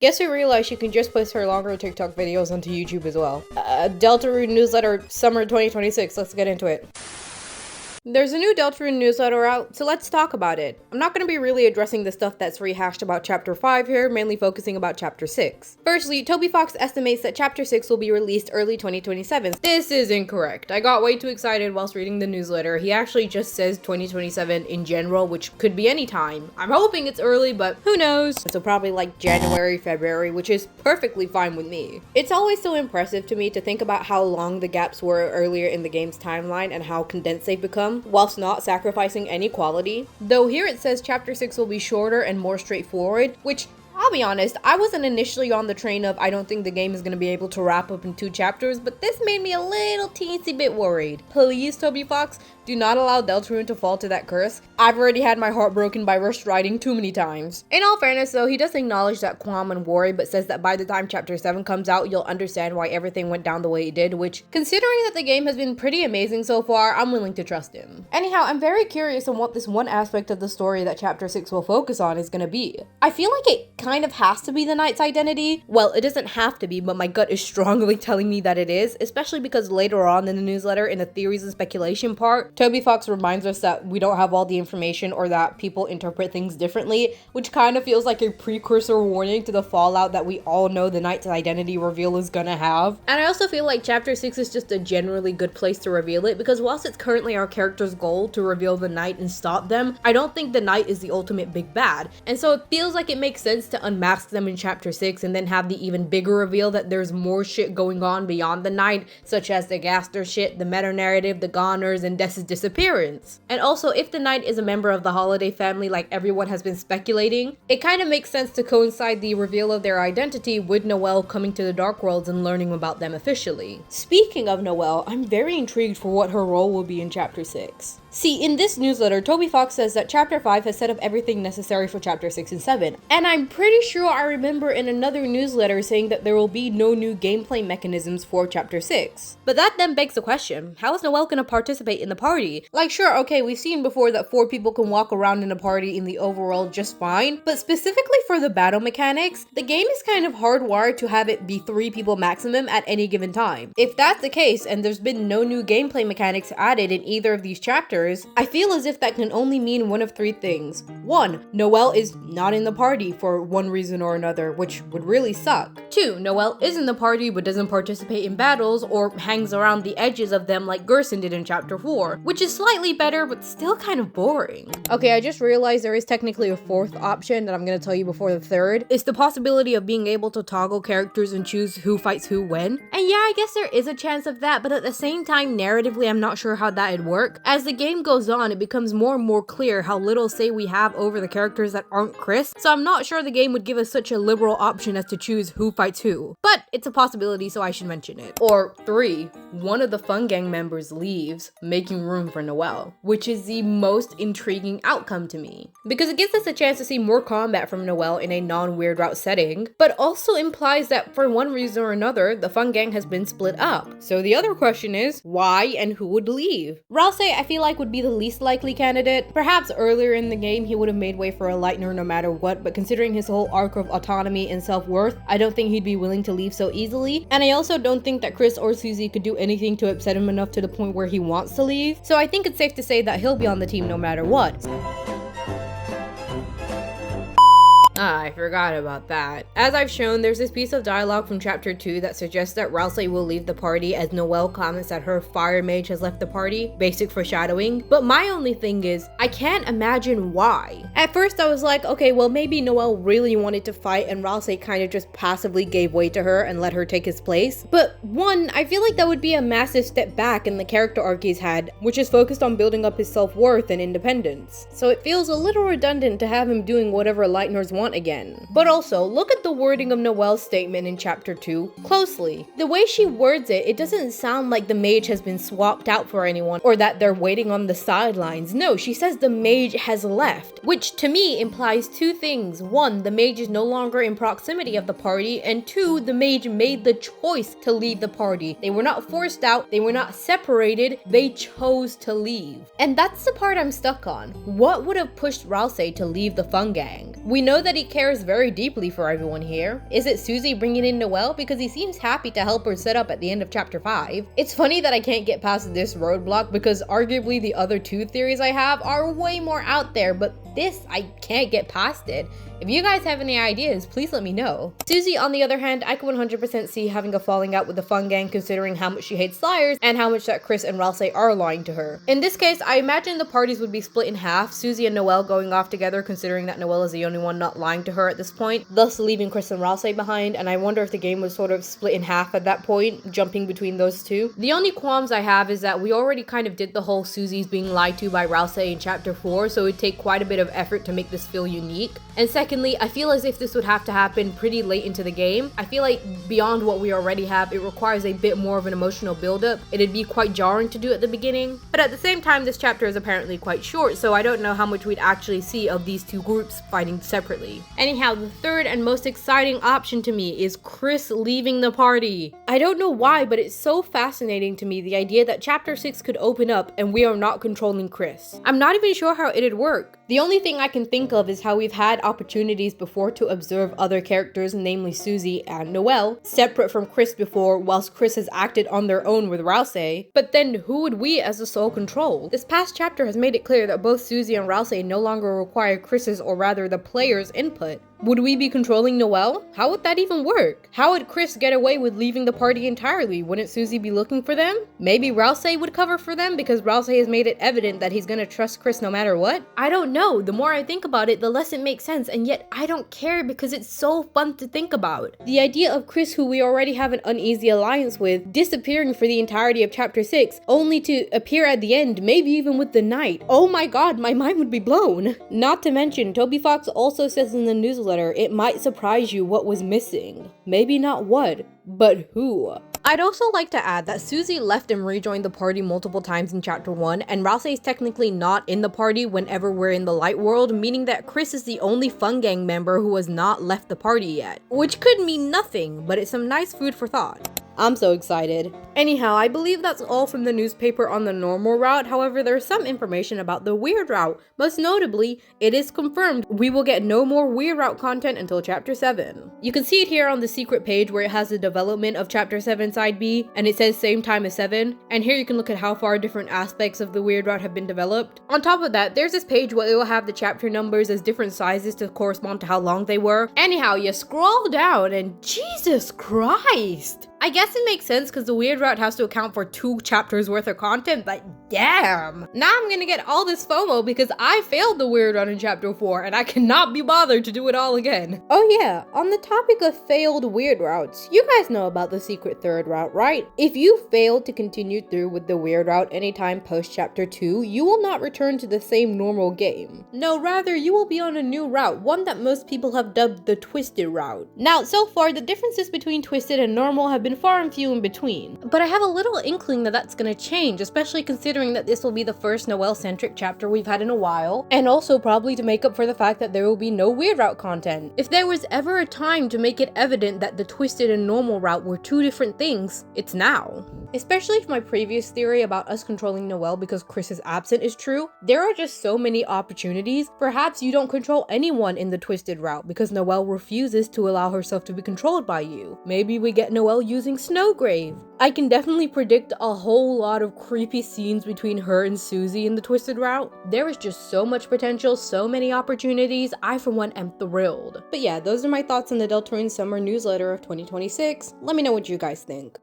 Guess who realized she can just post her longer TikTok videos onto YouTube as well? Deltarune newsletter summer 2026. Let's get into it. There's a new Deltarune newsletter out, so let's talk about it. I'm not going to be really addressing the stuff that's rehashed about Chapter 5 here, mainly focusing about Chapter 6. Firstly, Toby Fox estimates that Chapter 6 will be released early 2027. This is incorrect. I got way too excited whilst reading the newsletter. He actually just says 2027 in general, which could be any time. I'm hoping it's early, but who knows? So probably like January, February, which is perfectly fine with me. It's always so impressive to me to think about how long the gaps were earlier in the game's timeline and how condensed they've become, whilst not sacrificing any quality. Though here it says Chapter 6 will be shorter and more straightforward, which, I'll be honest, I wasn't initially on the train of I don't think the game is going to be able to wrap up in 2 chapters, but this made me a little teensy bit worried. Please, Toby Fox, do not allow Deltarune to fall to that curse. I've already had my heart broken by rushed writing too many times. In all fairness though, he does acknowledge that qualm and worry, but says that by the time Chapter 7 comes out, you'll understand why everything went down the way it did, which, considering that the game has been pretty amazing so far, I'm willing to trust him. Anyhow, I'm very curious on what this one aspect of the story that Chapter 6 will focus on is gonna be. I feel like it kind of has to be the Knight's identity. Well, it doesn't have to be, but my gut is strongly telling me that it is, especially because later on in the newsletter, in the theories and speculation part, Toby Fox reminds us that we don't have all the information or that people interpret things differently, which kind of feels like a precursor warning to the fallout that we all know the Knight's identity reveal is gonna have. And I also feel like Chapter 6 is just a generally good place to reveal it, because whilst it's currently our character's goal to reveal the Knight and stop them, I don't think the Knight is the ultimate big bad. And so it feels like it makes sense to unmask them in Chapter 6 and then have the even bigger reveal that there's more shit going on beyond the Knight, such as the Gaster shit, the meta narrative, the Goners, and Dess's disappearance. And also, if the Knight is a member of the Holiday family like everyone has been speculating, it kind of makes sense to coincide the reveal of their identity with Noelle coming to the Dark Worlds and learning about them officially. Speaking of Noelle, I'm very intrigued for what her role will be in Chapter 6. See, in this newsletter, Toby Fox says that Chapter 5 has set up everything necessary for Chapter 6 and 7. And I'm pretty sure I remember in another newsletter saying that there will be no new gameplay mechanisms for Chapter 6. But that then begs the question, how is Noelle gonna participate in the party? Like, sure, okay, we've seen before that 4 people can walk around in a party in the overworld just fine, but specifically for the battle mechanics, the game is kind of hardwired to have it be 3 people maximum at any given time. If that's the case, and there's been no new gameplay mechanics added in either of these chapters, I feel as if that can only mean one of 3 things. 1, Noelle is not in the party for one reason or another, which would really suck. 2, Noelle is in the party but doesn't participate in battles or hangs around the edges of them like Gerson did in Chapter 4, which is slightly better but still kind of boring. Okay, I just realized there is technically a 4th option that I'm gonna tell you before the 3rd. It's the possibility of being able to toggle characters and choose who fights who when. And yeah, I guess there is a chance of that, but at the same time, narratively, I'm not sure how that'd work. As the game goes on, it becomes more and more clear how little say we have over the characters that aren't Chris, so I'm not sure the game would give us such a liberal option as to choose who fights who. But it's a possibility, so I should mention it. Or 3, one of the Fun Gang members leaves, making room for Noelle, which is the most intriguing outcome to me, because it gives us a chance to see more combat from Noelle in a non-weird route setting, but also implies that for one reason or another, the Fun Gang has been split up. So the other question is, why and who would leave? Ralsei, I feel like, would be the least likely candidate. Perhaps earlier in the game he would have made way for a Lightner no matter what, but considering his whole arc of autonomy and self-worth, I don't think he'd be willing to leave so easily, and I also don't think that Chris or Susie could do anything to upset him enough to the point where he wants to leave, so I think it's safe to say that he'll be on the team no matter what. I forgot about that. As I've shown, there's this piece of dialogue from Chapter 2 that suggests that Ralsei will leave the party as Noelle comments that her fire mage has left the party, basic foreshadowing, but my only thing is, I can't imagine why. At first I was like, okay, well maybe Noelle really wanted to fight and Ralsei kind of just passively gave way to her and let her take his place, but 1, I feel like that would be a massive step back in the character arc he's had, which is focused on building up his self-worth and independence. So it feels a little redundant to have him doing whatever Lightners want again. But also, look at the wording of Noelle's statement in Chapter 2 closely. The way she words it, it doesn't sound like the mage has been swapped out for anyone or that they're waiting on the sidelines. No, she says the mage has left, which to me implies 2 things. 1, the mage is no longer in proximity of the party, and 2, the mage made the choice to leave the party. They were not forced out, they were not separated, they chose to leave. And that's the part I'm stuck on. What would have pushed Ralsei to leave the Fun Gang? We know that somebody cares very deeply for everyone here. Is it Susie bringing in Noelle? Because he seems happy to help her set up at the end of chapter 5. It's funny that I can't get past this roadblock because arguably the other two theories I have are way more out there, but this, I can't get past it. If you guys have any ideas, please let me know. Susie, on the other hand, I can 100% see having a falling out with the Fun Gang considering how much she hates liars and how much that Chris and Ralsei are lying to her. In this case, I imagine the parties would be split in half, Susie and Noelle going off together considering that Noelle is the only one not lying to her at this point, thus leaving Chris and Ralsei behind, and I wonder if the game was sort of split in half at that point, jumping between those two. The only qualms I have is that we already kind of did the whole Susie's being lied to by Ralsei in chapter 4, so it would take quite a bit of effort to make this feel unique. And secondly, I feel as if this would have to happen pretty late into the game. I feel like beyond what we already have, it requires a bit more of an emotional build-up. It'd be quite jarring to do at the beginning. But at the same time, this chapter is apparently quite short, so I don't know how much we'd actually see of these two groups fighting separately. Anyhow, the third and most exciting option to me is Chris leaving the party. I don't know why, but it's so fascinating to me, the idea that chapter 6 could open up and we are not controlling Chris. I'm not even sure how it'd work. The only thing I can think of is how we've had opportunities before to observe other characters, namely Susie and Noelle, separate from Chris before, whilst Chris has acted on their own with Ralsei. But then who would we as the sole control? This past chapter has made it clear that both Susie and Ralsei no longer require Chris's, or rather the player's, input. Would we be controlling Noelle? How would that even work? How would Chris get away with leaving the party entirely? Wouldn't Susie be looking for them? Maybe Ralsei would cover for them because Ralsei has made it evident that he's gonna trust Chris no matter what? I don't know. The more I think about it, the less it makes sense, and yet I don't care because it's so fun to think about. The idea of Chris, who we already have an uneasy alliance with, disappearing for the entirety of chapter 6, only to appear at the end, maybe even with the knight. Oh my god, my mind would be blown. Not to mention, Toby Fox also says in the newsletter, it might surprise you what was missing. Maybe not what, but who. I'd also like to add that Susie left and rejoined the party multiple times in chapter 1, and Ralsei is technically not in the party whenever we're in the light world, meaning that Chris is the only Fun Gang member who has not left the party yet. Which could mean nothing, but it's some nice food for thought. I'm so excited. Anyhow, I believe that's all from the newspaper on the normal route. However, there's some information about the weird route. Most notably, it is confirmed we will get no more weird route content until chapter 7. You can see it here on the secret page where it has the development of chapter 7 side B, and it says same time as 7. And here you can look at how far different aspects of the weird route have been developed. On top of that, there's this page where it will have the chapter numbers as different sizes to correspond to how long they were. Anyhow, you scroll down and Jesus Christ! I guess it makes sense because the weird route has to account for 2 chapters worth of content, but damn! Now I'm gonna get all this FOMO because I failed the weird route in chapter 4 and I cannot be bothered to do it all again. Oh yeah, on the topic of failed weird routes, you guys know about the secret third route, right? If you failed to continue through with the weird route anytime post chapter 2, you will not return to the same normal game. No, rather you will be on a new route, one that most people have dubbed the twisted route. Now, so far the differences between twisted and normal have been far and few in between, but I have a little inkling that that's gonna change, especially considering that this will be the first Noelle-centric chapter we've had in a while, and also probably to make up for the fact that there will be no weird route content. If there was ever a time to make it evident that the twisted and normal route were 2 different things, it's now. Especially if my previous theory about us controlling Noelle because Chris is absent is true, there are just so many opportunities. Perhaps you don't control anyone in the twisted route because Noelle refuses to allow herself to be controlled by you. Maybe we get Noelle using Snowgrave. I can definitely predict a whole lot of creepy scenes between her and Susie in the twisted route. There is just so much potential, so many opportunities. I for one am thrilled. But yeah, those are my thoughts on the Deltarune Summer Newsletter of 2026. Let me know what you guys think.